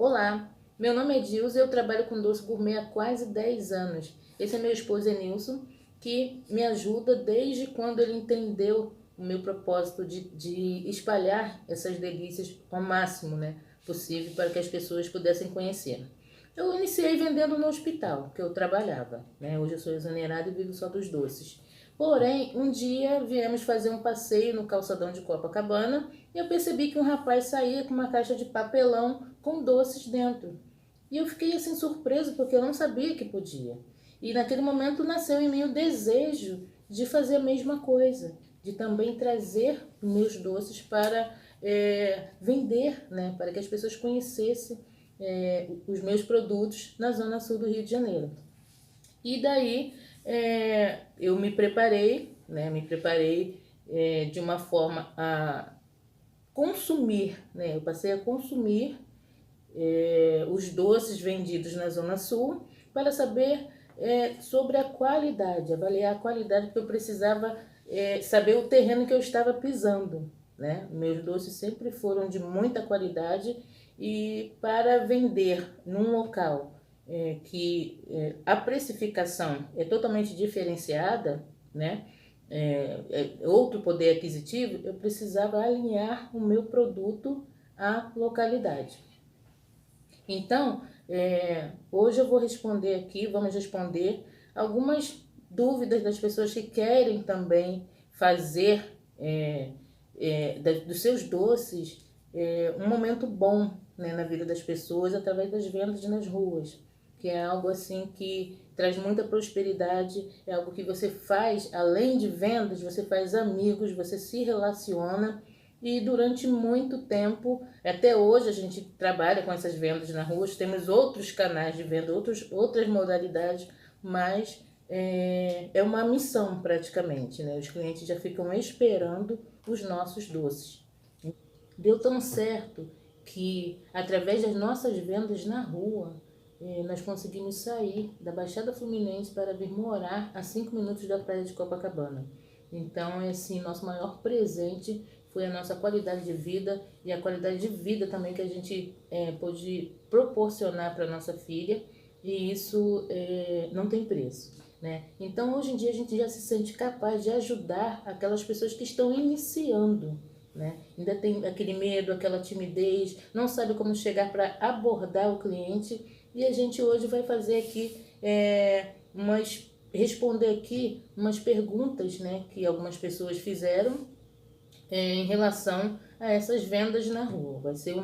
Olá, meu nome é Dilza e eu trabalho com doce gourmet há quase 10 anos. Esse é meu esposo Enilson, que me ajuda desde quando ele entendeu o meu propósito de espalhar essas delícias ao máximo, possível para que as pessoas pudessem conhecer. Eu iniciei vendendo no hospital que eu trabalhava, Hoje eu sou exonerada e vivo só dos doces. Porém, um dia viemos fazer um passeio no calçadão de Copacabana e eu percebi que um rapaz saía com uma caixa de papelão com doces dentro. E eu fiquei assim surpreso porque eu não sabia que podia. E naquele momento nasceu em mim o desejo de fazer a mesma coisa, de também trazer meus doces para vender, para que as pessoas conhecessem os meus produtos na zona sul do Rio de Janeiro. E daí eu me preparei, de uma forma a consumir, eu passei a consumir os doces vendidos na Zona Sul para saber sobre a qualidade, avaliar a qualidade, porque eu precisava saber o terreno que eu estava pisando. Meus doces sempre foram de muita qualidade e para vender num local que a precificação é totalmente diferenciada, outro poder aquisitivo, eu precisava alinhar o meu produto à localidade. Então, hoje eu vou responder aqui, vamos responder algumas dúvidas das pessoas que querem também fazer dos seus doces um momento bom na vida das pessoas através das vendas nas ruas, que é algo assim que traz muita prosperidade, é algo que você faz, além de vendas, você faz amigos, você se relaciona. E durante muito tempo, até hoje a gente trabalha com essas vendas na rua, temos outros canais de venda, outras modalidades, mas é uma missão praticamente, Os clientes já ficam esperando os nossos doces. Deu tão certo que através das nossas vendas na rua, nós conseguimos sair da Baixada Fluminense para vir morar a 5 minutos da praia de Copacabana. Então, assim, nosso maior presente foi a nossa qualidade de vida e a qualidade de vida também que a gente pôde proporcionar para nossa filha, e isso não tem preço, Então, hoje em dia, a gente já se sente capaz de ajudar aquelas pessoas que estão iniciando, Ainda tem aquele medo, aquela timidez, não sabe como chegar para abordar o cliente, e a gente hoje vai fazer aqui responder aqui umas perguntas, que algumas pessoas fizeram em relação a essas vendas na rua. Vai ser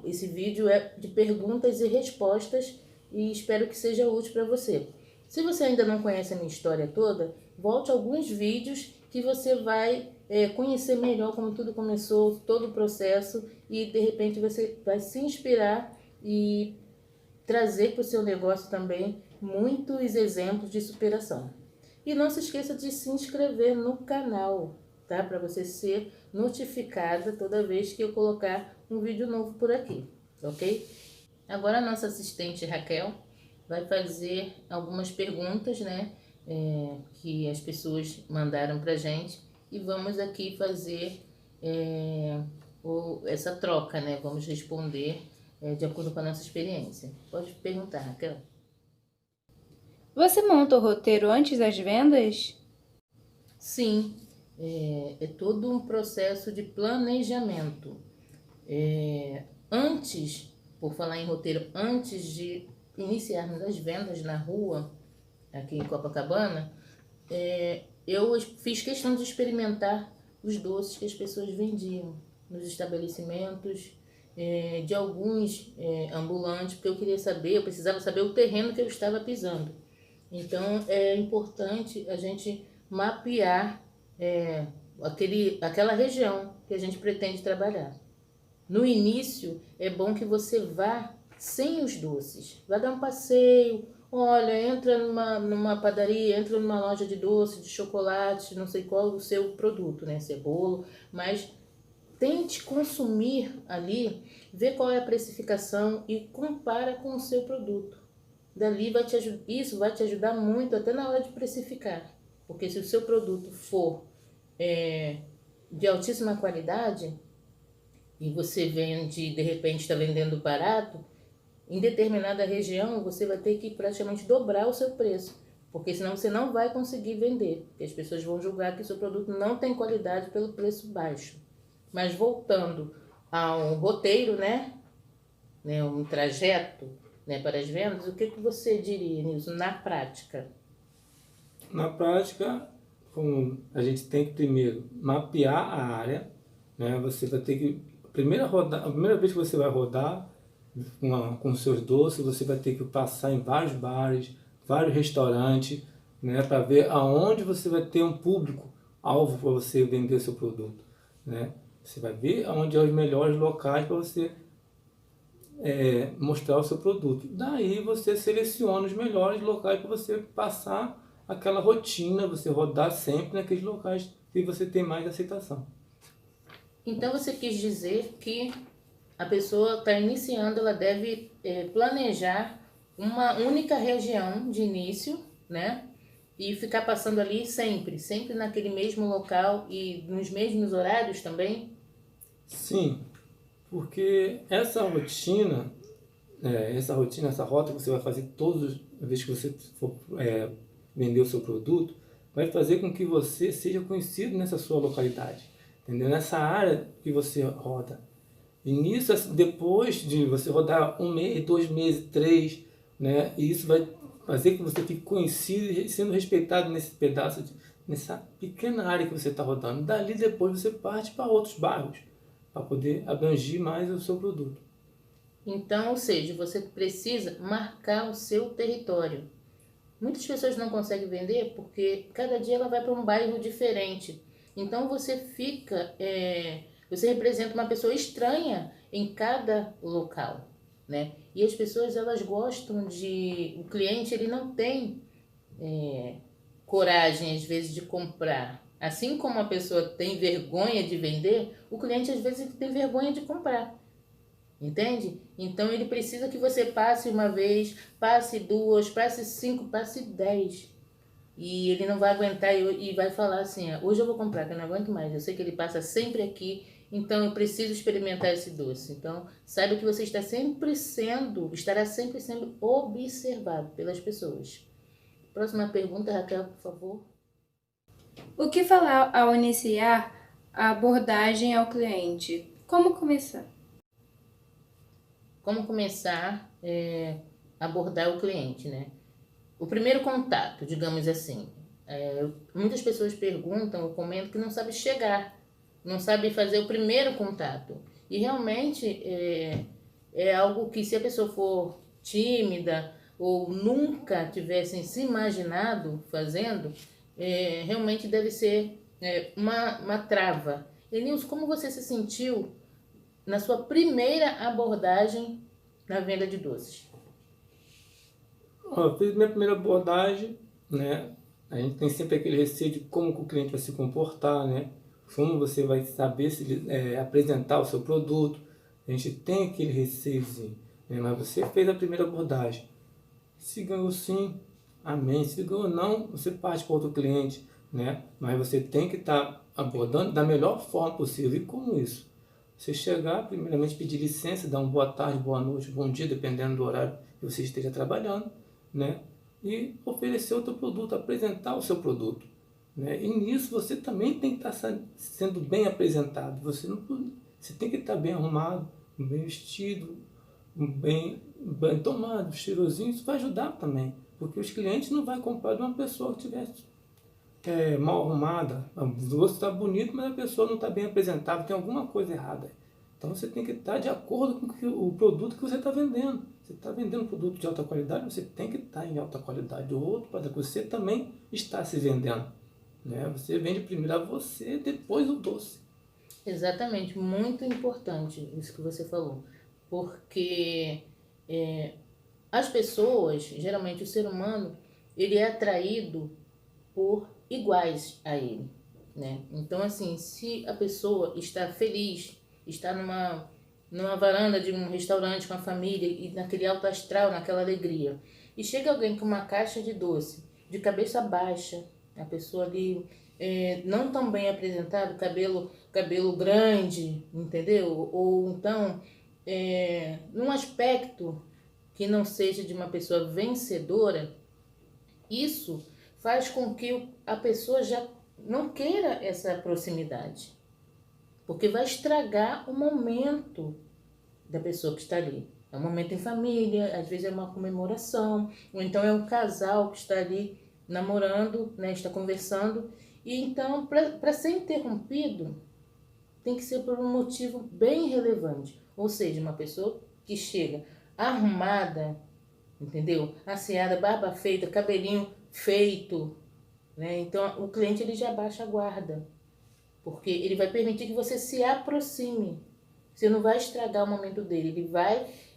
esse vídeo é de perguntas e respostas e espero que seja útil para você. Se você ainda não conhece a minha história toda, volte a alguns vídeos que você vai conhecer melhor como tudo começou, todo o processo, e de repente você vai se inspirar e trazer para o seu negócio também muitos exemplos de superação. E não se esqueça de se inscrever no canal, tá? Para você ser notificada toda vez que eu colocar um vídeo novo por aqui, ok? Agora a nossa assistente Raquel vai fazer algumas perguntas, que as pessoas mandaram pra gente, e vamos aqui fazer essa troca, Vamos responder de acordo com a nossa experiência. Pode perguntar, Raquel. Você monta o roteiro antes das vendas? Sim, é todo um processo de planejamento. Antes, por falar em roteiro, antes de iniciarmos as vendas na rua, aqui em Copacabana, eu fiz questão de experimentar os doces que as pessoas vendiam nos estabelecimentos, de alguns ambulantes, porque eu precisava saber o terreno que eu estava pisando. Então, é importante a gente mapear aquela região que a gente pretende trabalhar. No início, é bom que você vá sem os doces. Vá dar um passeio, olha, entra numa padaria, entra numa loja de doce, de chocolate, não sei qual o seu produto, se é bolo, mas tente consumir ali, ver qual é a precificação e compara com o seu produto. Dali isso vai te ajudar muito até na hora de precificar, porque se o seu produto for de altíssima qualidade, e você vende, de repente está vendendo barato, em determinada região você vai ter que praticamente dobrar o seu preço, porque senão você não vai conseguir vender, porque as pessoas vão julgar que o seu produto não tem qualidade pelo preço baixo. Mas voltando ao roteiro, né, um trajeto, né, para as vendas, o que você diria, Nilson, na prática? Na prática, como a gente tem que primeiro mapear a área, né? Você vai ter que, a primeira vez que você vai rodar com seus doces, você vai ter que passar em vários bares, vários restaurantes, né? Para ver aonde você vai ter um público alvo para você vender seu produto, né? Você vai ver aonde é os melhores locais para você mostrar o seu produto. Daí você seleciona os melhores locais para você passar aquela rotina, você rodar sempre naqueles locais que você tem mais aceitação. Então você quis dizer que a pessoa está iniciando, ela deve planejar uma única região de início, né? E ficar passando ali sempre naquele mesmo local e nos mesmos horários também? Sim, porque essa rotina, essa rota que você vai fazer todas as vezes que você for vender o seu produto, vai fazer com que você seja conhecido nessa sua localidade, entendeu? Nessa área que você roda. E nisso, depois de você rodar 1 mês, 2 meses, 3, né? E isso vai fazer que você fique conhecido e sendo respeitado nesse pedaço, nessa pequena área que você está rodando. Dali depois você parte para outros bairros, para poder abranger mais o seu produto. Então, ou seja, você precisa marcar o seu território. Muitas pessoas não conseguem vender porque cada dia ela vai para um bairro diferente. Então você representa uma pessoa estranha em cada local, né? E as pessoas elas gostam o cliente ele não tem coragem às vezes de comprar. Assim como a pessoa tem vergonha de vender, o cliente às vezes tem vergonha de comprar. Entende? Então ele precisa que você passe uma vez, passe 2, passe 5, passe 10. E ele não vai aguentar e vai falar assim, hoje eu vou comprar, que eu não aguento mais. Eu sei que ele passa sempre aqui, então eu preciso experimentar esse doce. Então, saiba que você estará sempre sendo observado pelas pessoas. Próxima pergunta, Raquel, por favor. O que falar ao iniciar a abordagem ao cliente? Como começar? Como começar a abordar o cliente, né? O primeiro contato, digamos assim. Muitas pessoas perguntam ou comentam que não sabe chegar, não sabe fazer o primeiro contato. E realmente é algo que se a pessoa for tímida ou nunca tivessem se imaginado fazendo, realmente deve ser uma trava. Enilson, como você se sentiu na sua primeira abordagem na venda de doces? Eu fiz minha primeira abordagem, né? A gente tem sempre aquele receio de como que o cliente vai se comportar, né? Como você vai saber se apresentar o seu produto. A gente tem aquele receiozinho, né? Mas você fez a primeira abordagem. Se ganhou sim, amém. Se ganhou não, você parte para outro cliente, né? Mas você tem que estar abordando da melhor forma possível. E como isso? Você chegar, primeiramente pedir licença, dar uma boa tarde, boa noite, bom dia, dependendo do horário que você esteja trabalhando, né? E oferecer o seu produto, apresentar o seu produto, né? E nisso você também tem que estar sendo bem apresentado. Você tem que estar bem arrumado, bem vestido, bem tomado, cheirosinho. Isso vai ajudar também, porque os clientes não vão comprar de uma pessoa que tivesse mal arrumada. Você está bonito, mas a pessoa não está bem apresentável, tem alguma coisa errada. Então você tem que estar de acordo com o produto que você está vendendo. Você está vendendo um produto de alta qualidade, você tem que estar em alta qualidade. O outro, para que você também está se vendendo, né? Você vende primeiro a você, depois o doce. Exatamente, muito importante isso que você falou, porque as pessoas, geralmente o ser humano, ele é atraído por iguais a ele, né? Então, assim, se a pessoa está feliz, está numa varanda de um restaurante com a família e naquele alto astral, naquela alegria, e chega alguém com uma caixa de doce, de cabeça baixa, a pessoa ali não tão bem apresentada, cabelo cabelo grande, entendeu? Ou então, num aspecto que não seja de uma pessoa vencedora, isso faz com que a pessoa já não queira essa proximidade, porque vai estragar o momento da pessoa que está ali. É um momento em família, às vezes é uma comemoração, ou então é um casal que está ali namorando, né, está conversando. E então, para ser interrompido, tem que ser por um motivo bem relevante. Ou seja, uma pessoa que chega arrumada, entendeu? Asseada, barba feita, cabelinho feito, né? Então, o cliente ele já baixa a guarda, porque ele vai permitir que você se aproxime. Você não vai estragar o momento dele,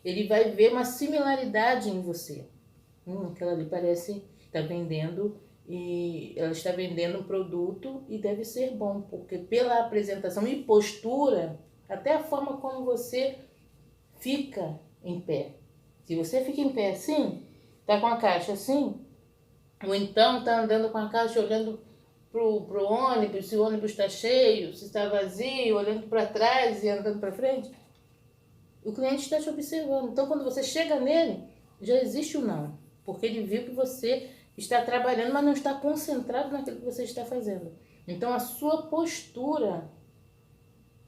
ele vai ver uma similaridade em você. Aquela ali parece estar vendendo e ela está vendendo um produto e deve ser bom, porque pela apresentação e postura, até a forma como você fica em pé. Se você fica em pé assim, tá com a caixa assim, ou então tá andando com a caixa olhando pro ônibus, se o ônibus está cheio, se está vazio, olhando para trás e andando para frente, o cliente está te observando. Então, quando você chega nele, já existe o não, porque ele viu que você está trabalhando, mas não está concentrado naquilo que você está fazendo. Então, a sua postura,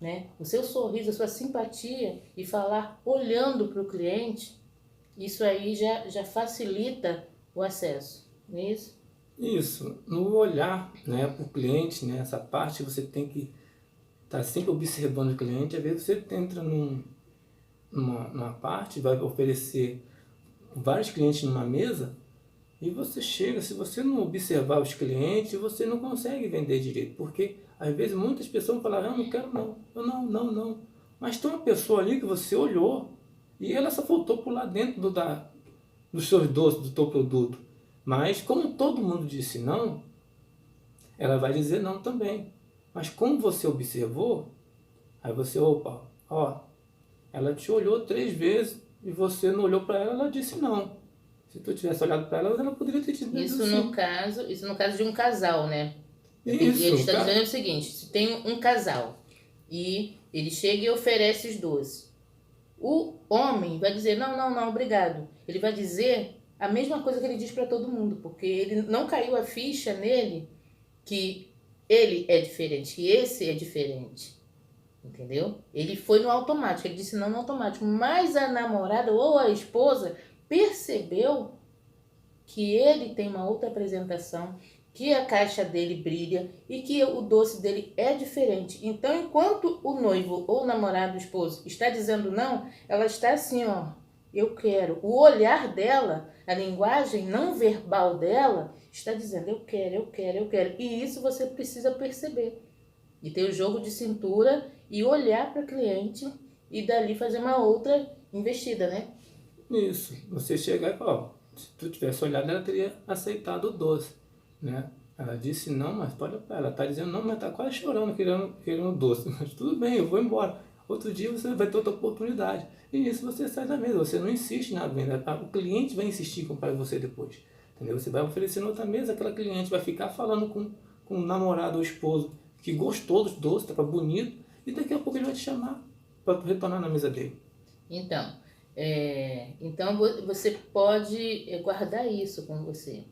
né, o seu sorriso, a sua simpatia e falar olhando para o cliente, isso aí já facilita o acesso, não é isso? Isso, no olhar, né, para o cliente, né, essa parte você tem que estar sempre observando o cliente. Às vezes você entra numa parte, vai oferecer vários clientes numa mesa e você chega, se você não observar os clientes, você não consegue vender direito, porque às vezes muitas pessoas falam, eu não quero não, eu não. Mas tem uma pessoa ali que você olhou e ela só faltou pular dentro dos seus doces, do teu produto. Mas como todo mundo disse não, ela vai dizer não também. Mas como você observou, aí você, opa, ó, ela te olhou 3 vezes e você não olhou para ela, ela disse não. Se tu tivesse olhado para ela, ela poderia ter te dito Isso sim. no caso de um casal, né? Isso, Ele está cara. dizendo o seguinte, se tem um casal e ele chega e oferece os doces, o homem vai dizer, não, obrigado. Ele vai dizer a mesma coisa que ele diz para todo mundo, porque ele não caiu a ficha nele que ele é diferente, que esse é diferente. Entendeu? Ele foi no automático, ele disse não no automático, mas a namorada ou a esposa percebeu que ele tem uma outra apresentação, que a caixa dele brilha e que o doce dele é diferente. Então, enquanto o noivo ou o namorado, o esposo, está dizendo não, ela está assim, ó, eu quero. O olhar dela, a linguagem não verbal dela, está dizendo eu quero. E isso você precisa perceber. E ter o jogo de cintura e olhar para o cliente e dali fazer uma outra investida, né? Isso, você chegar e falar, ó, se tu tivesse olhado, ela teria aceitado o doce, né? Ela disse não, mas pode, ela está dizendo não, mas está quase chorando, querendo doce. Mas tudo bem, eu vou embora. Outro dia você vai ter outra oportunidade. E nisso você sai da mesa, você não insiste na venda. O cliente vai insistir em comprar você depois. Entendeu? Você vai oferecer na outra mesa, aquela cliente vai ficar falando com o namorado ou esposo que gostou dos doces, estava bonito, e daqui a pouco ele vai te chamar para retornar na mesa dele. Então você pode guardar isso com você.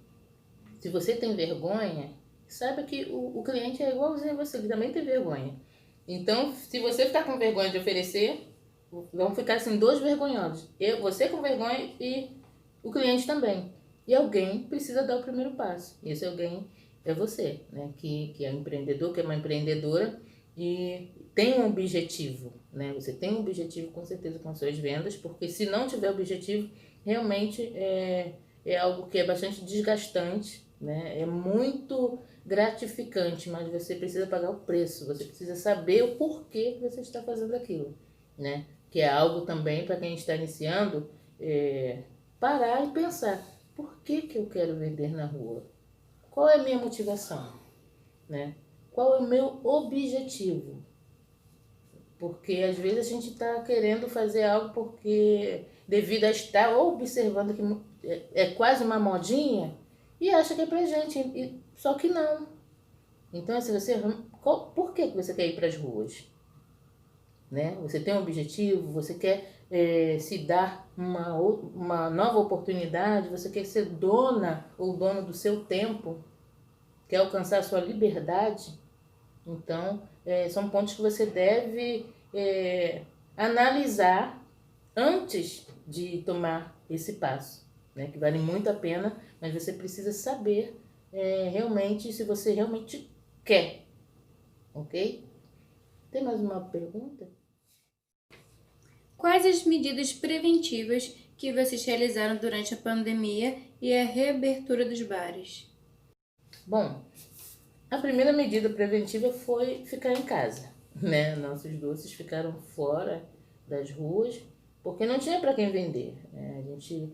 Se você tem vergonha, saiba que o cliente é igualzinho a você, ele também tem vergonha. Então, se você ficar com vergonha de oferecer, vão ficar assim 2 vergonhosos. Você com vergonha e o cliente também. E alguém precisa dar o primeiro passo. E esse alguém é você, né? Que é um empreendedor, que é uma empreendedora e tem um objetivo, né? Você tem um objetivo com certeza com as suas vendas, porque se não tiver objetivo, realmente é algo que é bastante desgastante, né? É muito gratificante, mas você precisa pagar o preço, você precisa saber o porquê que você está fazendo aquilo, né? Que é algo também para quem está iniciando, parar e pensar, por que eu quero vender na rua? Qual é a minha motivação, né? Qual é o meu objetivo? Porque às vezes a gente está querendo fazer algo porque devido a estar observando que é quase uma modinha e acha que é pra gente, só que não, Então, assim, por que que você quer ir para as ruas? Né? Você tem um objetivo, você quer se dar uma nova oportunidade, você quer ser dona ou dono do seu tempo, quer alcançar a sua liberdade. Então, são pontos que você deve analisar antes de tomar esse passo, né? Que vale muito a pena, mas você precisa saber realmente se você realmente quer, ok? Tem mais uma pergunta? Quais as medidas preventivas que vocês realizaram durante a pandemia e a reabertura dos bares? Bom, a primeira medida preventiva foi ficar em casa, né? Nossos doces ficaram fora das ruas, porque não tinha para quem vender, né? A gente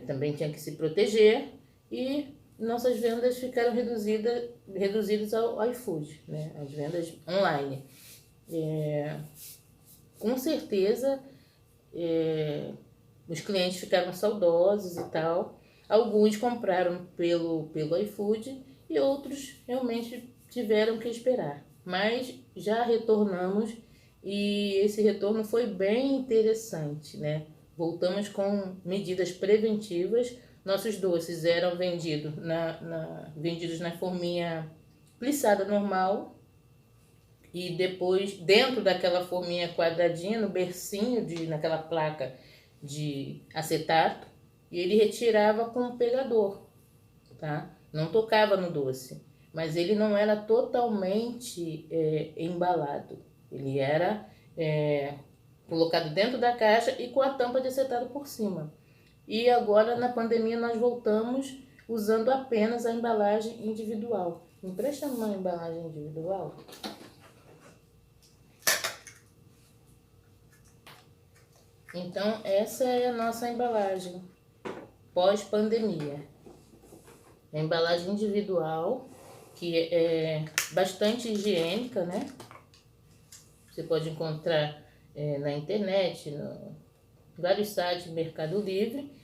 também tinha que se proteger e nossas vendas ficaram reduzidas ao iFood, né? As vendas online. Com certeza, os clientes ficaram saudosos e tal. Alguns compraram pelo iFood e outros realmente tiveram que esperar. Mas já retornamos e esse retorno foi bem interessante, né? Voltamos com medidas preventivas. Nossos doces eram vendidos na forminha plissada normal e depois dentro daquela forminha quadradinha, no bercinho, naquela placa de acetato, e ele retirava com o pegador, tá? Não tocava no doce, mas ele não era totalmente embalado. Ele era colocado dentro da caixa e com a tampa de acetato por cima. E agora, na pandemia, nós voltamos usando apenas a embalagem individual. Me empresta uma embalagem individual? Então, essa é a nossa embalagem pós-pandemia. A embalagem individual, que é bastante higiênica, né? Você pode encontrar na internet, em vários sites, Mercado Livre.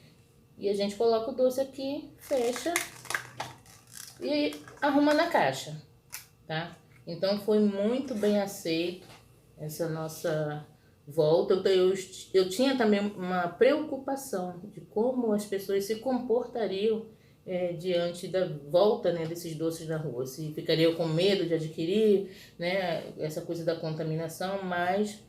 E a gente coloca o doce aqui, fecha e arruma na caixa, tá? Então, foi muito bem aceito essa nossa volta. Eu tinha também uma preocupação de como as pessoas se comportariam diante da volta, né, desses doces na rua. Se ficariam com medo de adquirir, né, essa coisa da contaminação, mas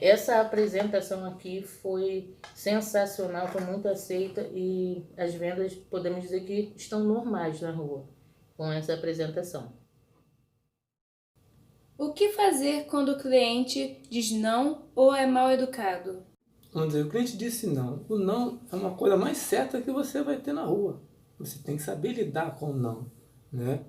essa apresentação aqui foi sensacional, foi muito aceita e as vendas, podemos dizer que estão normais na rua com essa apresentação. O que fazer quando o cliente diz não ou é mal educado? Vamos dizer, o cliente disse não. O não é uma coisa mais certa que você vai ter na rua. Você tem que saber lidar com o não, né?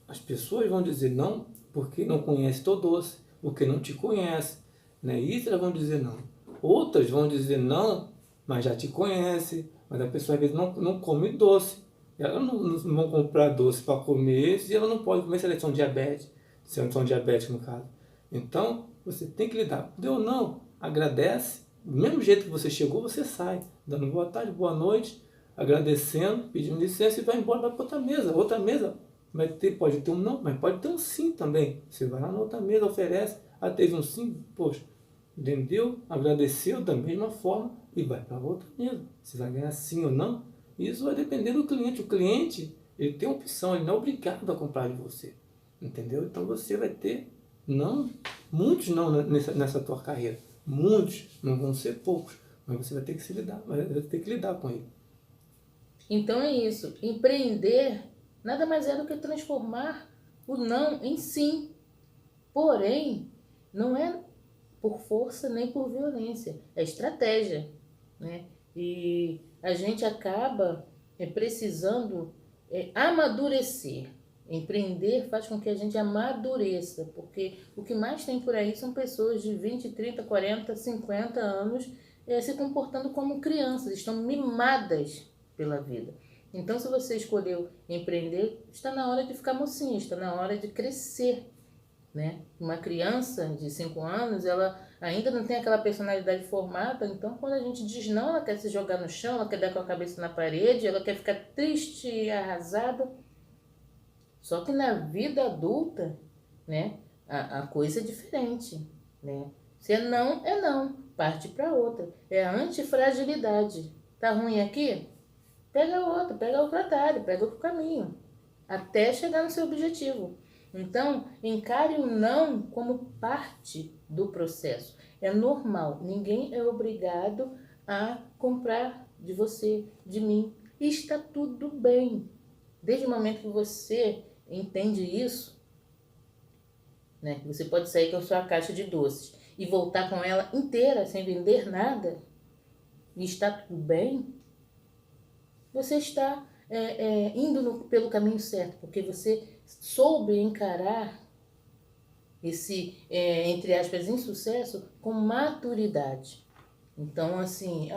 As pessoas vão dizer não porque não conhece teu doce, porque não te conhece, né? Isso elas vão dizer não. Outras vão dizer não, mas já te conhece, mas a pessoa às vezes não come doce. Ela não vão comprar doce para comer e ela não pode comer se elas são diabetes, se elas são diabéticos no caso. Então, você tem que lidar. Deu não, agradece. Do mesmo jeito que você chegou, você sai, dando boa tarde, boa noite, agradecendo, pedindo licença e vai embora, vai para outra mesa. Outra mesa pode ter um não, mas pode ter um sim também. Você vai lá na outra mesa, oferece, teve um sim, poxa, entendeu? Agradeceu da mesma forma e vai para outra mesa. Você vai ganhar sim ou não? Isso vai depender do cliente. O cliente, ele tem opção, ele não é obrigado a comprar de você, entendeu? Então você vai ter não, muitos não nessa tua carreira. Muitos, não vão ser poucos, mas você vai ter que lidar com ele. Então é isso, empreender nada mais é do que transformar o não em sim. Porém, não é por força nem por violência, é estratégia, né? E a gente acaba precisando amadurecer. Empreender faz com que a gente amadureça, porque o que mais tem por aí são pessoas de 20, 30, 40, 50 anos se comportando como crianças, estão mimadas pela vida. Então, se você escolheu empreender, está na hora de ficar mocinha, está na hora de crescer, né? Uma criança de 5 anos, ela ainda não tem aquela personalidade formada, então quando a gente diz não, ela quer se jogar no chão, ela quer dar com a cabeça na parede, ela quer ficar triste e arrasada. Só que na vida adulta, né, a coisa é diferente, né? Se é não. Parte para outra. É a antifragilidade. Tá ruim aqui? Pega outro, pega outro atalho, pega outro caminho. Até chegar no seu objetivo. Então, encare o não como parte do processo. É normal. Ninguém é obrigado a comprar de você, de mim. E está tudo bem. Desde o momento que você entende isso, né, que você pode sair com a sua caixa de doces e voltar com ela inteira, sem vender nada, e está tudo bem, você está indo pelo caminho certo, porque você soube encarar esse, entre aspas, insucesso com maturidade. Então, assim,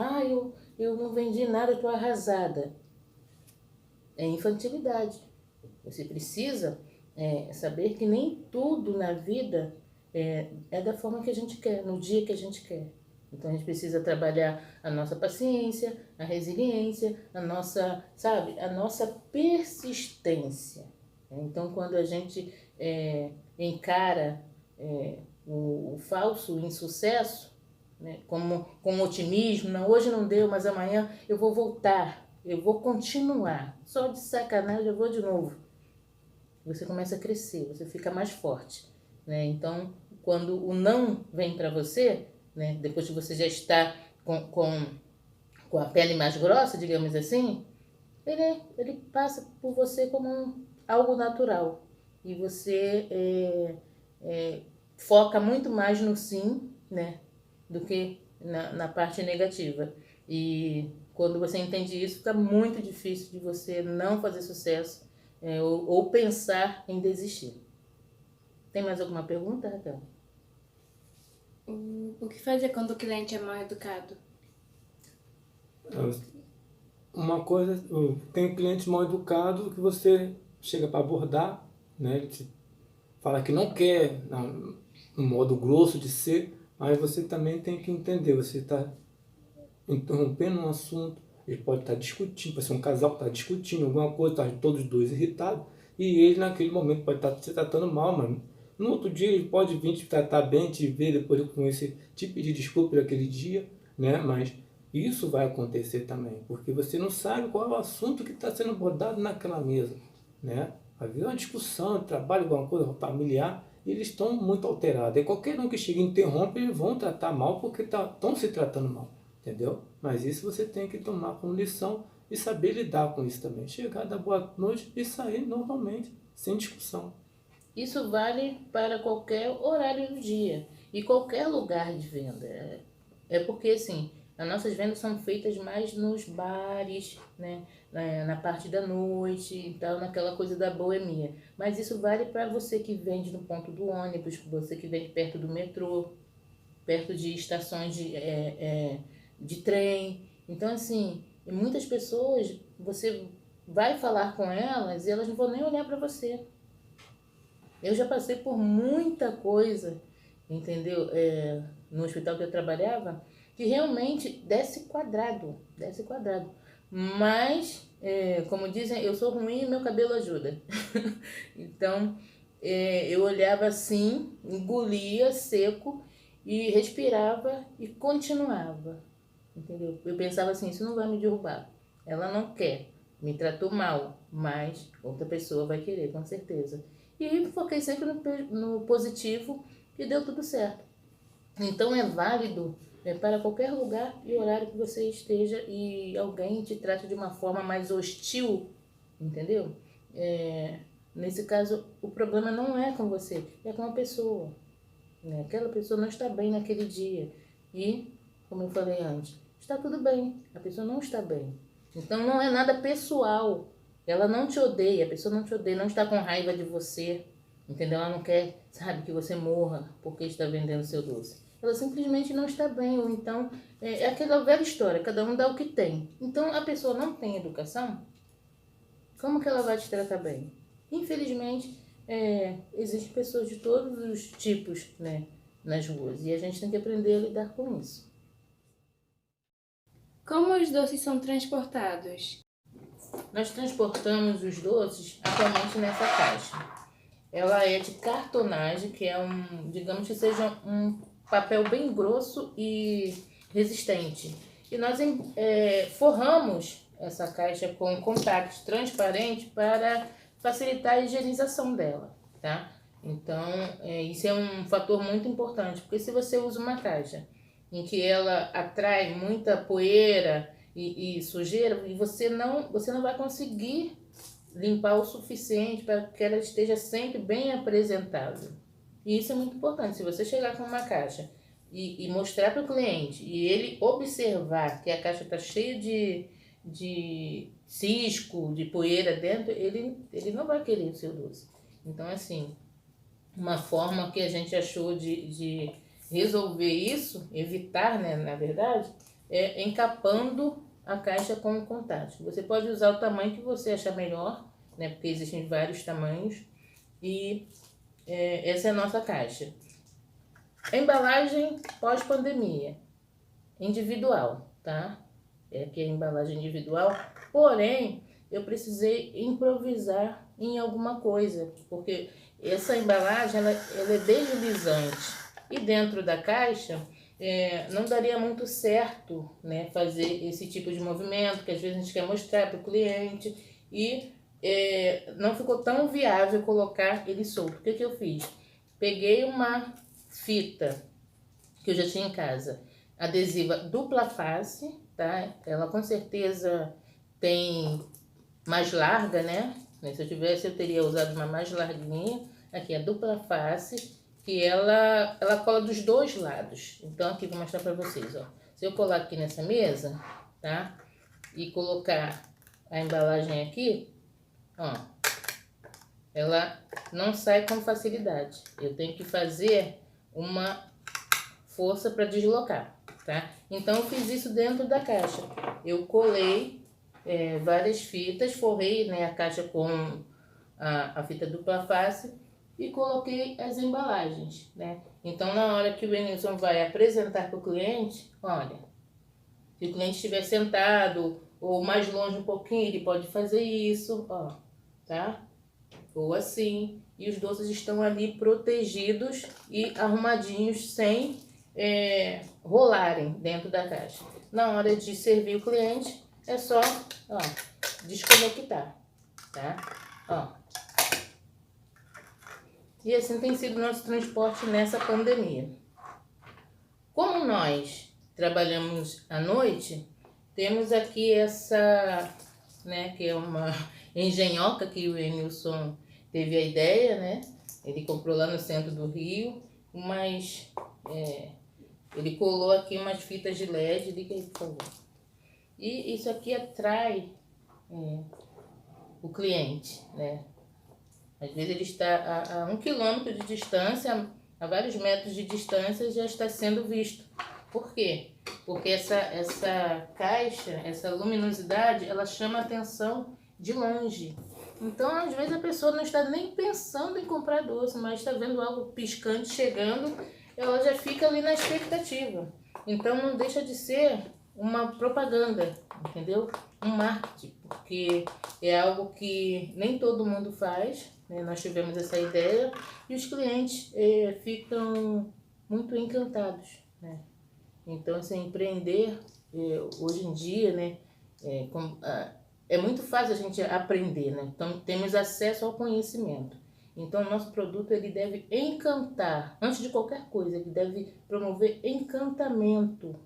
eu não vendi nada, estou arrasada. É infantilidade. Você precisa saber que nem tudo na vida é da forma que a gente quer, no dia que a gente quer. Então a gente precisa trabalhar a nossa paciência, a resiliência, a nossa persistência. Então quando a gente encara o falso insucesso, né, com otimismo, não, hoje não deu, mas amanhã eu vou voltar, eu vou continuar, só de sacanagem eu vou de novo. Você começa a crescer, você fica mais forte, né? Então, quando o não vem para você, né, depois que você já está com a pele mais grossa, digamos assim, ele passa por você como algo natural. E você foca muito mais no sim, né, do que na parte negativa. E quando você entende isso, fica muito difícil de você não fazer sucesso ou pensar em desistir. Tem mais alguma pergunta, Raquel? O que fazer quando o cliente é mal educado? Uma coisa, tem cliente mal educado que você chega para abordar, né? Ele te fala que não quer, no modo grosso de ser, mas você também tem que entender, você está interrompendo um assunto, ele pode estar discutindo, pode ser um casal que está discutindo alguma coisa, está todos os dois irritados, e ele naquele momento pode estar se tratando mal, mas no outro dia ele pode vir te tratar bem, te ver, depois de conhecer, te pedir desculpa por aquele dia, né? Mas isso vai acontecer também, porque você não sabe qual é o assunto que está sendo abordado naquela mesa, né? Havia uma discussão, trabalho, alguma coisa familiar, e eles estão muito alterados. E qualquer um que chega e interrompe, eles vão tratar mal porque estão se tratando mal, entendeu? Mas isso você tem que tomar como lição e saber lidar com isso também. Chegar, dar boa noite e sair normalmente, sem discussão. Isso vale para qualquer horário do dia e qualquer lugar de venda. É porque, assim, as nossas vendas são feitas mais nos bares, né? Na parte da noite e tal, naquela coisa da boemia. Mas isso vale para você que vende no ponto do ônibus, você que vende perto do metrô, perto de estações de trem. Então, assim, muitas pessoas, você vai falar com elas e elas não vão nem olhar para você. Eu já passei por muita coisa, entendeu? No hospital que eu trabalhava, que realmente desce quadrado. Mas, como dizem, eu sou ruim e meu cabelo ajuda. Então, eu olhava assim, engolia seco e respirava e continuava, entendeu? Eu pensava assim, isso não vai me derrubar. Ela não quer, me tratou mal, mas outra pessoa vai querer, com certeza. E foquei sempre no positivo e deu tudo certo. Então é válido para qualquer lugar e horário que você esteja e alguém te trate de uma forma mais hostil, entendeu? Nesse caso, o problema não é com você, é com a pessoa. Né? Aquela pessoa não está bem naquele dia. E, como eu falei antes, está tudo bem, a pessoa não está bem. Então não é nada pessoal. Ela não te odeia, a pessoa não te odeia, não está com raiva de você, entendeu? Ela não quer, sabe, que você morra porque está vendendo seu doce. Ela simplesmente não está bem, ou então é aquela velha história, cada um dá o que tem. Então a pessoa não tem educação, como que ela vai te tratar bem? Infelizmente, existem pessoas de todos os tipos, né, nas ruas, e a gente tem que aprender a lidar com isso. Como os doces são transportados? Nós transportamos os doces atualmente nessa caixa. Ela é de cartonagem, que é digamos que seja um papel bem grosso e resistente. E nós forramos essa caixa com compactos transparentes para facilitar a higienização dela, tá? Então, isso é um fator muito importante, porque se você usa uma caixa em que ela atrai muita poeira e sujeira, e você não vai conseguir limpar o suficiente para que ela esteja sempre bem apresentável. E isso é muito importante. Se você chegar com uma caixa e mostrar para o cliente e ele observar que a caixa está cheia de cisco, de poeira dentro, ele não vai querer o seu doce. Então, assim, uma forma que a gente achou de resolver isso, evitar, né, na verdade, é encapando a caixa com o contato. Você pode usar o tamanho que você achar melhor, né, porque existem vários tamanhos, e essa é a nossa caixa. A embalagem pós-pandemia, individual, tá? Aqui é a embalagem individual, porém, eu precisei improvisar em alguma coisa, porque essa embalagem ela é deslizante, e dentro da caixa não daria muito certo, né, fazer esse tipo de movimento, que às vezes a gente quer mostrar para o cliente, e não ficou tão viável colocar ele solto. O que eu fiz? Peguei uma fita que eu já tinha em casa, adesiva dupla face, tá? Ela com certeza tem mais larga, né? Se eu tivesse, eu teria usado uma mais larguinha. Aqui é dupla face, que ela cola dos dois lados. Então aqui vou mostrar para vocês, ó. Se eu colar aqui nessa mesa, tá? E colocar a embalagem aqui, ó, ela não sai com facilidade. Eu tenho que fazer uma força para deslocar, tá? Então eu fiz isso dentro da caixa. Eu colei várias fitas, forrei, né, a caixa com a fita dupla face e coloquei as embalagens, né? Então na hora que o Enilson vai apresentar para o cliente, olha, se o cliente estiver sentado ou mais longe um pouquinho, ele pode fazer isso, ó, tá? Ou assim, e os doces estão ali protegidos e arrumadinhos sem rolarem dentro da caixa. Na hora de servir o cliente, é só, ó, desconectar, tá? Ó. E assim tem sido o nosso transporte nessa pandemia. Como nós trabalhamos à noite, temos aqui essa, né, que é uma engenhoca que o Enilson teve a ideia, né? Ele comprou lá no centro do Rio, mas ele colou aqui umas fitas de LED, liga aí, por favor. E isso aqui atrai o cliente, né? Às vezes ele está a 1 quilômetro de distância, a vários metros de distância já está sendo visto. Por quê? Porque essa caixa, essa luminosidade, ela chama a atenção de longe. Então, às vezes a pessoa não está nem pensando em comprar doce, mas está vendo algo piscante chegando, ela já fica ali na expectativa. Então, não deixa de ser uma propaganda, entendeu? Um marketing, porque é algo que nem todo mundo faz, né? Nós tivemos essa ideia e os clientes ficam muito encantados, né? Então, assim, empreender hoje em dia, né, é muito fácil a gente aprender, né? Então, temos acesso ao conhecimento. Então, o nosso produto ele deve encantar, antes de qualquer coisa, ele deve promover encantamento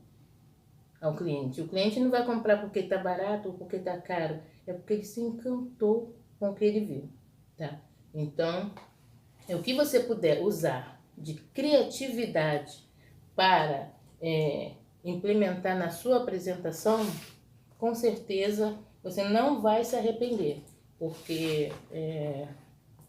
ao cliente. O cliente não vai comprar porque está barato ou porque está caro, é porque ele se encantou com o que ele viu, tá? Então, o que você puder usar de criatividade para implementar na sua apresentação, com certeza você não vai se arrepender, porque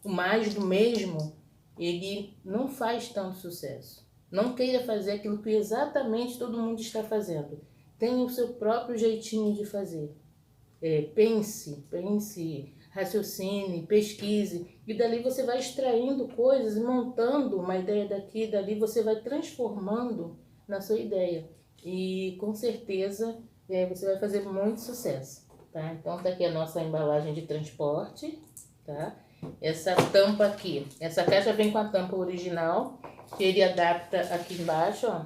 o mais do mesmo, ele não faz tanto sucesso. Não queira fazer aquilo que exatamente todo mundo está fazendo. Tenha o seu próprio jeitinho de fazer. Pense, raciocine, pesquise, e dali você vai extraindo coisas, montando uma ideia daqui, dali você vai transformando na sua ideia. E com certeza você vai fazer muito sucesso. tá? Então tá aqui a nossa embalagem de transporte, tá? Essa tampa aqui, essa caixa vem com a tampa original, que ele adapta aqui embaixo, ó.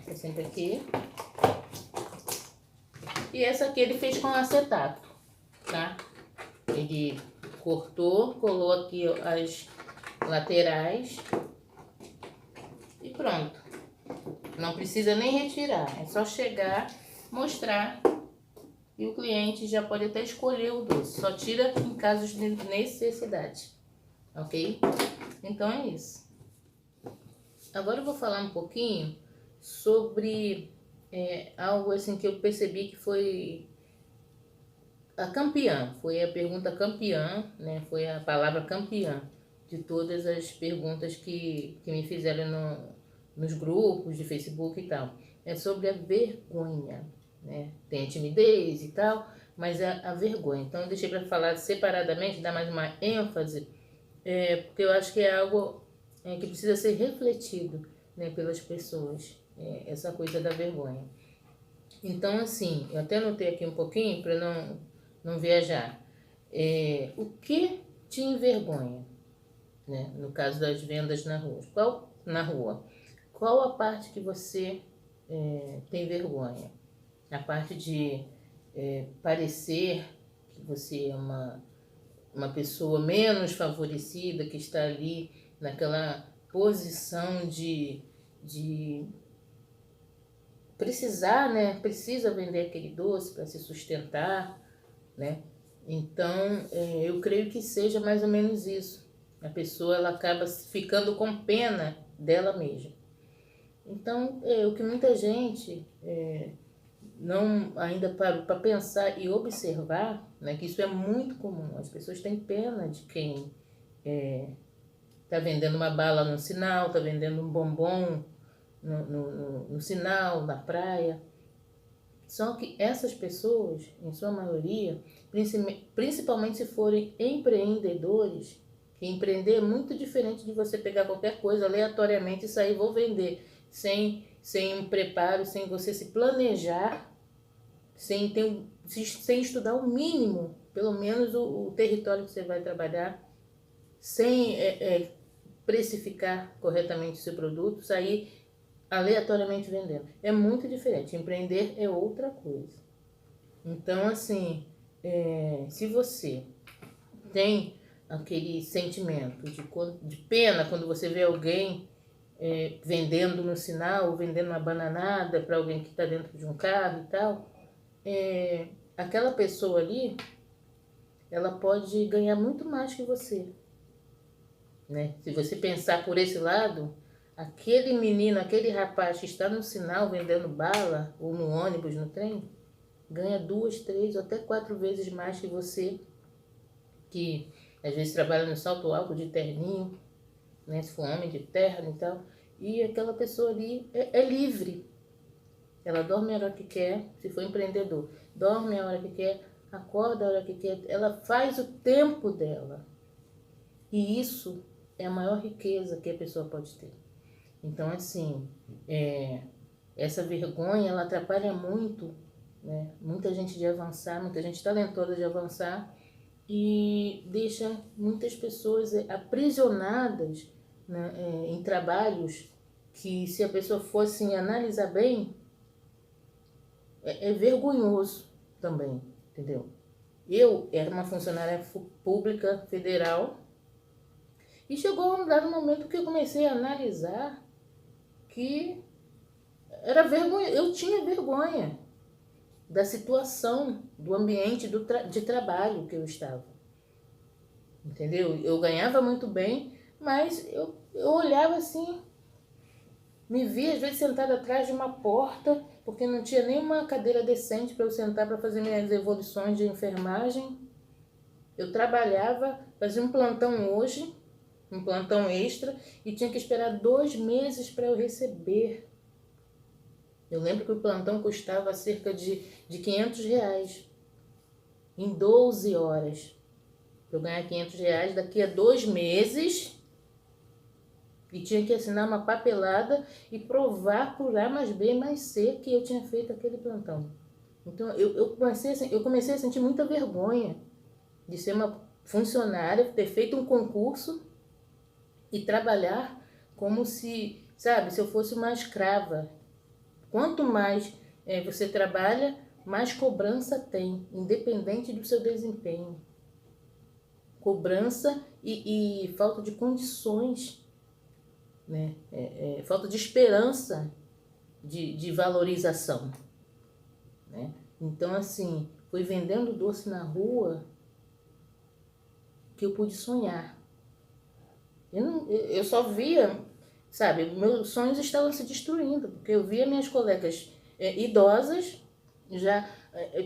Tá sempre aqui. E essa aqui ele fez com acetato, tá? Ele cortou, colou aqui as laterais e pronto. Não precisa nem retirar, é só chegar, mostrar e o cliente já pode até escolher o doce. Só tira em casos de necessidade, ok? Então é isso. Agora eu vou falar um pouquinho sobre algo assim que eu percebi que foi a campeã, foi a pergunta campeã, né? Foi a palavra campeã de todas as perguntas que me fizeram nos grupos de Facebook e tal. É sobre a vergonha, né? Tem a timidez e tal, mas é a vergonha. Então eu deixei para falar separadamente, dar mais uma ênfase, porque eu acho que é algo que precisa ser refletido, né, pelas pessoas, essa coisa da vergonha. Então assim, eu até anotei aqui um pouquinho para não viajar. O que te envergonha, né? No caso das vendas na rua. Qual a parte que você tem vergonha? A parte de parecer que você é uma pessoa menos favorecida, que está ali naquela posição de precisar, né? Precisa vender aquele doce para se sustentar, né? Então, eu creio que seja mais ou menos isso. A pessoa ela acaba ficando com pena dela mesma. Então, o que muita gente não ainda parou para pensar e observar, né, que isso é muito comum. As pessoas têm pena de quem está vendendo uma bala no sinal, está vendendo um bombom no sinal, na praia. Só que essas pessoas, em sua maioria, principalmente se forem empreendedores, que empreender é muito diferente de você pegar qualquer coisa aleatoriamente e sair, vou vender, sem um preparo, sem você se planejar, sem estudar o mínimo, pelo menos o território que você vai trabalhar, sem precificar corretamente o seu produto, sair aleatoriamente vendendo. É muito diferente. Empreender é outra coisa. Então, assim, se você tem aquele sentimento de pena quando você vê alguém vendendo no sinal, vendendo uma bananada para alguém que está dentro de um carro e tal, aquela pessoa ali, ela pode ganhar muito mais que você, né? Se você pensar por esse lado, aquele menino, aquele rapaz que está no sinal vendendo bala, ou no ônibus, no trem, ganha 2, 3 ou até 4 vezes mais que você, que às vezes trabalha no salto alto de terninho, né? Se for homem de terno e tal. E aquela pessoa ali é livre. Ela dorme a hora que quer, se for empreendedor. Dorme a hora que quer, acorda a hora que quer. Ela faz o tempo dela. E isso é a maior riqueza que a pessoa pode ter. Então, assim, essa vergonha, ela atrapalha muito, né? Muita gente de avançar, muita gente talentosa de avançar e deixa muitas pessoas aprisionadas, né, em trabalhos que, se a pessoa fosse analisar bem, é vergonhoso também, entendeu? Eu era uma funcionária pública federal e chegou um dado momento que eu comecei a analisar que era vergonha, eu tinha vergonha da situação, do ambiente de trabalho que eu estava. Entendeu? Eu ganhava muito bem, mas eu olhava assim, me via às vezes sentada atrás de uma porta, porque não tinha nenhuma cadeira decente para eu sentar para fazer minhas evoluções de enfermagem. Eu trabalhava, fazia um plantão hoje, um plantão extra, e tinha que esperar 2 meses para eu receber. Eu lembro que o plantão custava cerca de R$500 em 12 horas. Eu ganhava R$500 daqui a 2 meses e tinha que assinar uma papelada e provar por A mais B mais C que eu tinha feito aquele plantão. Então, eu comecei a sentir muita vergonha de ser uma funcionária, ter feito um concurso e trabalhar como se, sabe, se eu fosse uma escrava. Quanto mais você trabalha, mais cobrança tem, independente do seu desempenho. Cobrança e falta de condições, né? Falta de esperança de valorização, né? Então, assim, foi vendendo doce na rua que eu pude sonhar. Eu só via, sabe, meus sonhos estavam se destruindo, porque eu via minhas colegas idosas já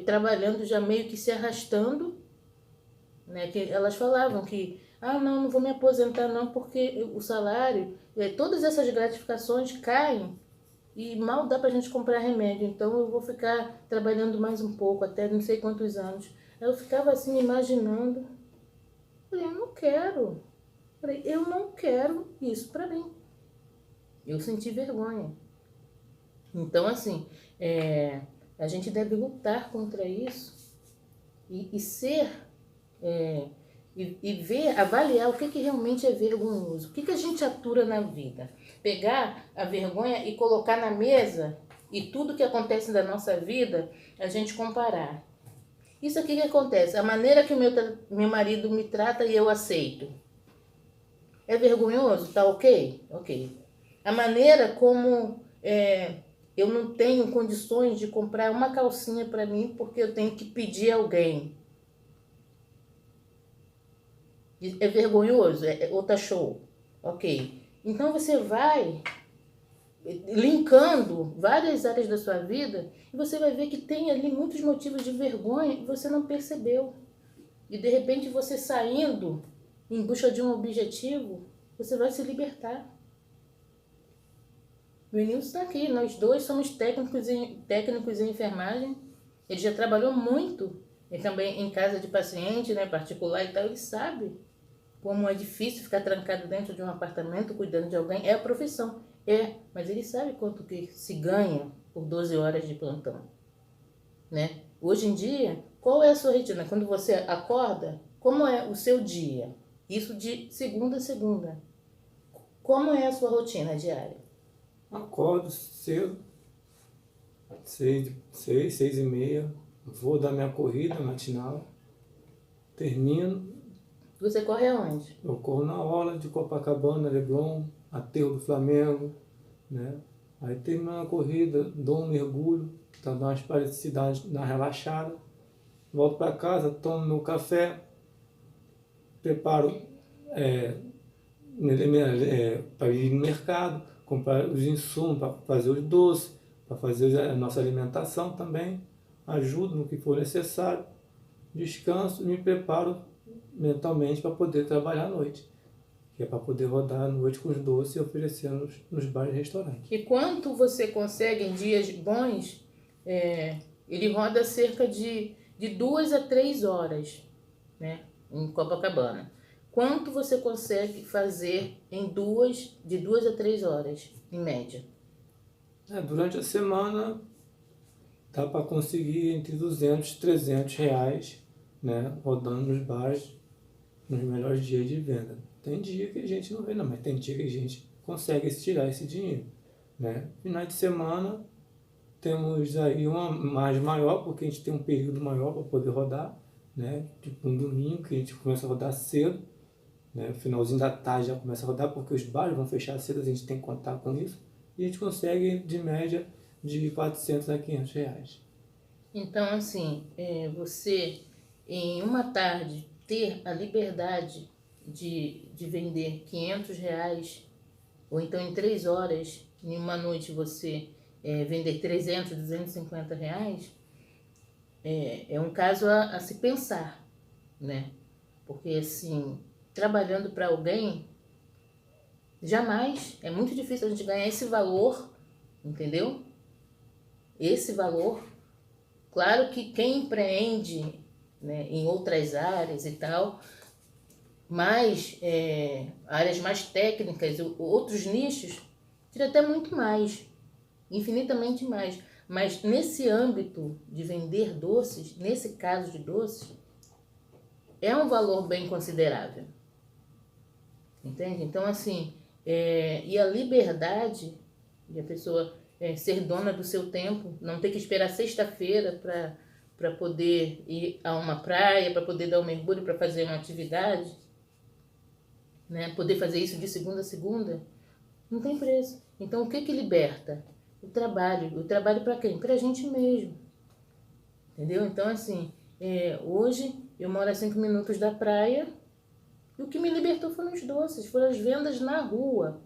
trabalhando, já meio que se arrastando, né? Que elas falavam que, não vou me aposentar não, porque o salário, todas essas gratificações caem e mal dá pra gente comprar remédio, então eu vou ficar trabalhando mais um pouco, até não sei quantos anos. Eu ficava assim, imaginando, falei, eu não quero isso pra mim. Eu senti vergonha. Então, assim, a gente deve lutar contra isso e ser, e ver, avaliar o que realmente é vergonhoso. O que a gente atura na vida? Pegar a vergonha e colocar na mesa e tudo que acontece na nossa vida, a gente comparar. Isso aqui que acontece, a maneira que o meu marido me trata e eu aceito. É vergonhoso? Tá ok? Ok. A maneira como eu não tenho condições de comprar uma calcinha para mim porque eu tenho que pedir a alguém. É vergonhoso? Ou tá show? Ok. Então você vai linkando várias áreas da sua vida e você vai ver que tem ali muitos motivos de vergonha e você não percebeu. E de repente você saindo em busca de um objetivo, você vai se libertar. O Enilson está aqui, nós dois somos técnicos em enfermagem. Ele já trabalhou muito, e também em casa de paciente, né, particular e tal. Ele sabe como é difícil ficar trancado dentro de um apartamento cuidando de alguém. É a profissão, mas ele sabe quanto que se ganha por 12 horas de plantão, né? Hoje em dia, qual é a sua rotina? Quando você acorda, como é o seu dia? Isso de segunda a segunda. Como é a sua rotina diária? Acordo cedo, 6h30, vou dar minha corrida matinal, termino. Você corre aonde? Eu corro na orla de Copacabana, Leblon, Aterro do Flamengo, né? Aí terminando a corrida, dou um mergulho, para dar uma espairecida na relaxada, volto para casa, tomo meu café, preparo para ir no mercado, comprar os insumos para fazer os doces, para fazer a nossa alimentação também, ajudo no que for necessário, descanso e me preparo mentalmente para poder trabalhar à noite, que é para poder rodar à noite com os doces e oferecer nos bares e restaurantes. E quanto você consegue em dias bons, ele roda cerca de 2 a 3 horas, né, em Copacabana. Quanto você consegue fazer de 2 a 3 horas, em média? Durante a semana dá para conseguir entre 200 e 300 reais, né, rodando nos bares, nos melhores dias de venda. Tem dia que a gente não vê não, mas tem dia que a gente consegue tirar esse dinheiro, né? Finais de semana temos aí uma margem maior, porque a gente tem um período maior para poder rodar, né? Tipo um domingo que a gente começa a rodar cedo, né? Finalzinho da tarde já começa a rodar, porque os bares vão fechar cedo, a gente tem que contar com isso. E a gente consegue, de média, de 400 a 500 reais. Então, assim, você, em uma tarde, ter a liberdade de vender 500 reais, ou então em 3 horas, em uma noite você vender 300, 250 reais, é um caso a se pensar, né? Porque, assim, trabalhando para alguém, jamais, é muito difícil a gente ganhar esse valor, entendeu? Esse valor. Claro que quem empreende, né, em outras áreas e tal, mas áreas mais técnicas, outros nichos, tira até muito mais, infinitamente mais. Mas nesse âmbito de vender doces, nesse caso de doces, é um valor bem considerável. Entende? Então, assim, e a liberdade de a pessoa ser dona do seu tempo, não ter que esperar sexta-feira para poder ir a uma praia, para poder dar um mergulho, para fazer uma atividade, né? Poder fazer isso de segunda a segunda, não tem preço. Então, o que liberta? O trabalho. O trabalho para quem? Para a gente mesmo. Entendeu? Então, assim, hoje eu moro a 5 minutos da praia e o que me libertou foram os doces, foram as vendas na rua.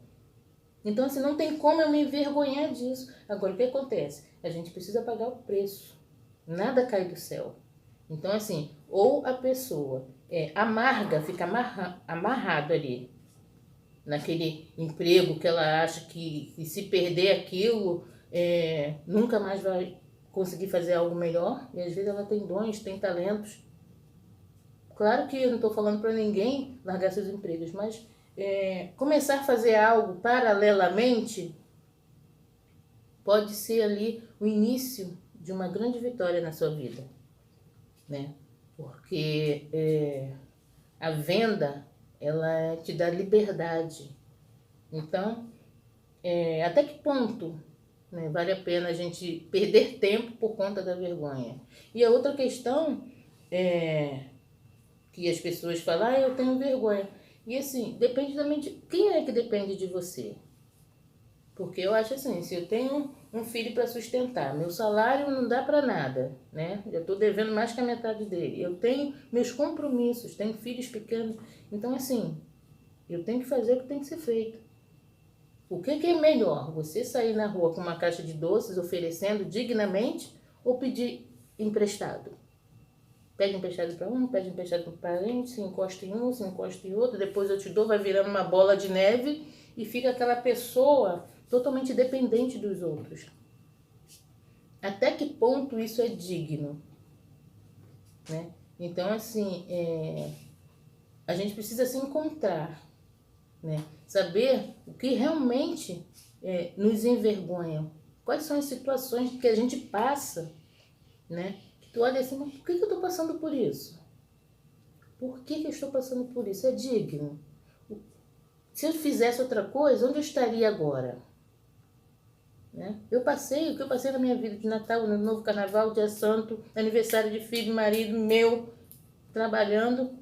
Então, assim, não tem como eu me envergonhar disso. Agora, o que acontece? A gente precisa pagar o preço. Nada cai do céu. Então, assim, ou a pessoa amarga, fica amarrado ali, naquele emprego que ela acha que se perder aquilo, nunca mais vai conseguir fazer algo melhor. E às vezes ela tem dons, tem talentos. Claro que eu não estou falando para ninguém largar seus empregos, mas começar a fazer algo paralelamente pode ser ali o início de uma grande vitória na sua vida, né? Porque a venda, ela te dá liberdade. Então, até que ponto, né, vale a pena a gente perder tempo por conta da vergonha? E a outra questão que as pessoas falam, eu tenho vergonha. E assim, depende também de quem é que depende de você. Porque eu acho assim, se eu tenho um filho para sustentar, meu salário não dá para nada, né? Eu estou devendo mais que a metade dele. Eu tenho meus compromissos, tenho filhos pequenos. Então, assim, eu tenho que fazer o que tem que ser feito. O que é melhor? Você sair na rua com uma caixa de doces oferecendo dignamente ou pedir emprestado? Pede emprestado para um, pede emprestado para o parente, se encosta em um, se encosta em outro, depois eu te dou, vai virando uma bola de neve e fica aquela pessoa totalmente dependente dos outros. Até que ponto isso é digno? Né? Então, assim, a gente precisa se encontrar, né? Saber o que realmente nos envergonha. Quais são as situações que a gente passa, né? Que tu olha assim, mas por que eu estou passando por isso? Por que eu estou passando por isso? É digno? Se eu fizesse outra coisa, onde eu estaria agora? Né? O que eu passei na minha vida de Natal, no Novo Carnaval, Dia Santo, aniversário de filho, marido meu, trabalhando,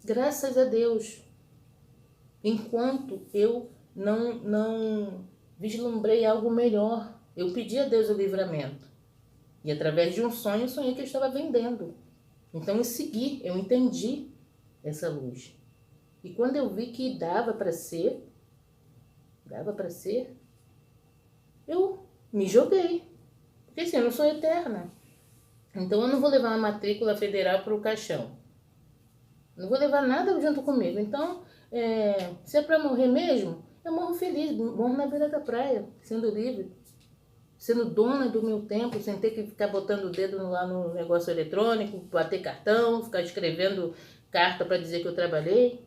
graças a Deus. Enquanto eu não vislumbrei algo melhor, eu pedi a Deus o livramento. E através de um sonho, eu sonhei que eu estava vendendo. Então eu segui, eu entendi essa luz. E quando eu vi que dava para ser, eu me joguei. Porque assim, eu não sou eterna. Então eu não vou levar uma matrícula federal para o caixão. Não vou levar nada junto comigo. Então, se é para morrer mesmo, eu morro feliz, morro na beira da praia, sendo livre, sendo dona do meu tempo, sem ter que ficar botando o dedo lá no negócio eletrônico, bater cartão, ficar escrevendo carta para dizer que eu trabalhei.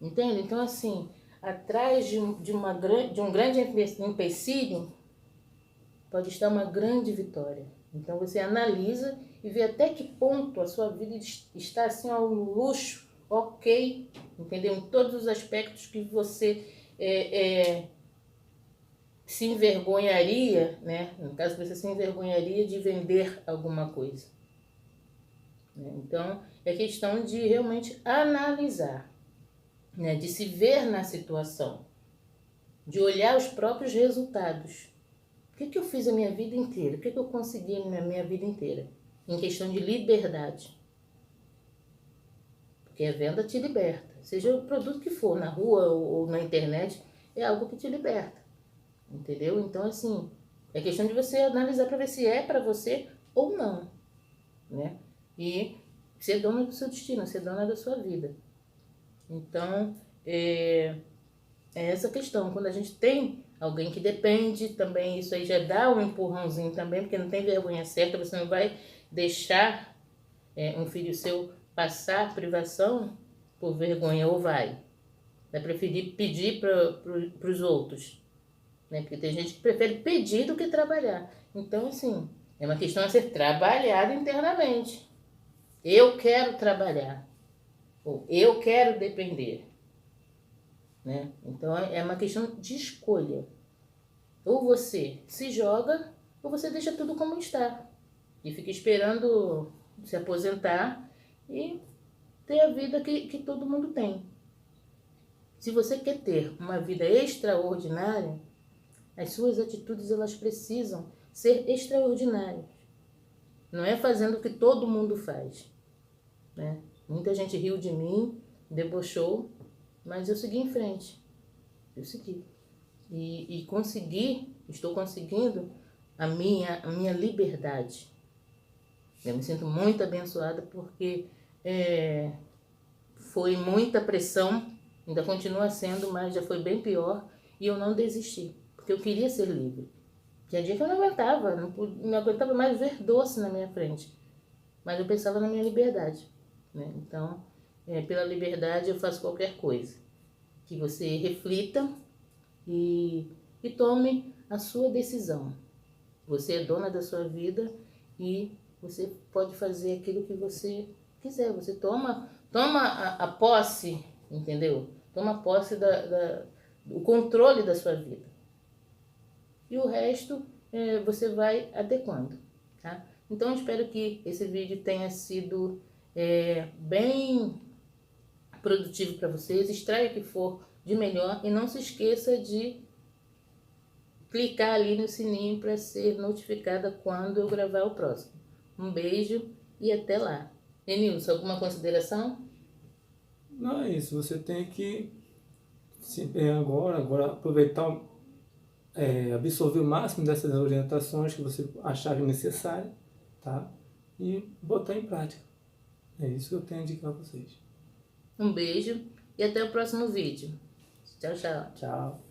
Entende? Então, assim, atrás de um grande empecilho pode estar uma grande vitória. Então, você analisa e vê até que ponto a sua vida está assim ao luxo, ok, entendeu? Em todos os aspectos que você se envergonharia, né? No caso, você se envergonharia de vender alguma coisa. Então, é questão de realmente analisar, né? De se ver na situação, de olhar os próprios resultados. O que eu fiz a minha vida inteira? O que eu consegui na minha vida inteira? Em questão de liberdade. Porque a venda te liberta. Seja o produto que for, na rua ou na internet, é algo que te liberta. Entendeu? Então, assim, é questão de você analisar para ver se é para você ou não. Né? E ser dona do seu destino, ser dona da sua vida. Então, é essa questão. Quando a gente tem alguém que depende, também isso aí já dá um empurrãozinho também, porque não tem vergonha certa, você não vai deixar um filho seu passar privação por vergonha, ou vai preferir pedir para os outros, né? Porque tem gente que prefere pedir do que trabalhar. Então, assim, é uma questão a ser trabalhada internamente. Eu quero trabalhar, ou eu quero depender, né? Então, é uma questão de escolha. Ou você se joga, ou você deixa tudo como está. E fica esperando se aposentar e ter a vida que todo mundo tem. Se você quer ter uma vida extraordinária, as suas atitudes elas precisam ser extraordinárias. Não é fazendo o que todo mundo faz, né? Muita gente riu de mim, debochou, mas eu segui em frente. Eu segui. E consegui, estou conseguindo a minha liberdade. Eu me sinto muito abençoada porque foi muita pressão, ainda continua sendo, mas já foi bem pior, e eu não desisti, porque eu queria ser livre. Tinha dia que eu não aguentava, não aguentava mais ver doce na minha frente, mas eu pensava na minha liberdade, né? Então, pela liberdade eu faço qualquer coisa. Que você reflita e tome a sua decisão. Você é dona da sua vida e você pode fazer aquilo que você quiser. Você toma a posse, entendeu? Toma posse do controle da sua vida. E o resto você vai adequando, tá? Então eu espero que esse vídeo tenha sido bem produtivo para vocês. Extraia o que for de melhor e não se esqueça de clicar ali no sininho para ser notificada quando eu gravar o próximo. Um beijo e até lá. Enilson, alguma consideração? Não é isso, você tem que agora aproveitar, absorver o máximo dessas orientações que você achar necessário, tá? E botar em prática. É isso que eu tenho a indicar a vocês. Um beijo e até o próximo vídeo. Tchau, tchau. Tchau.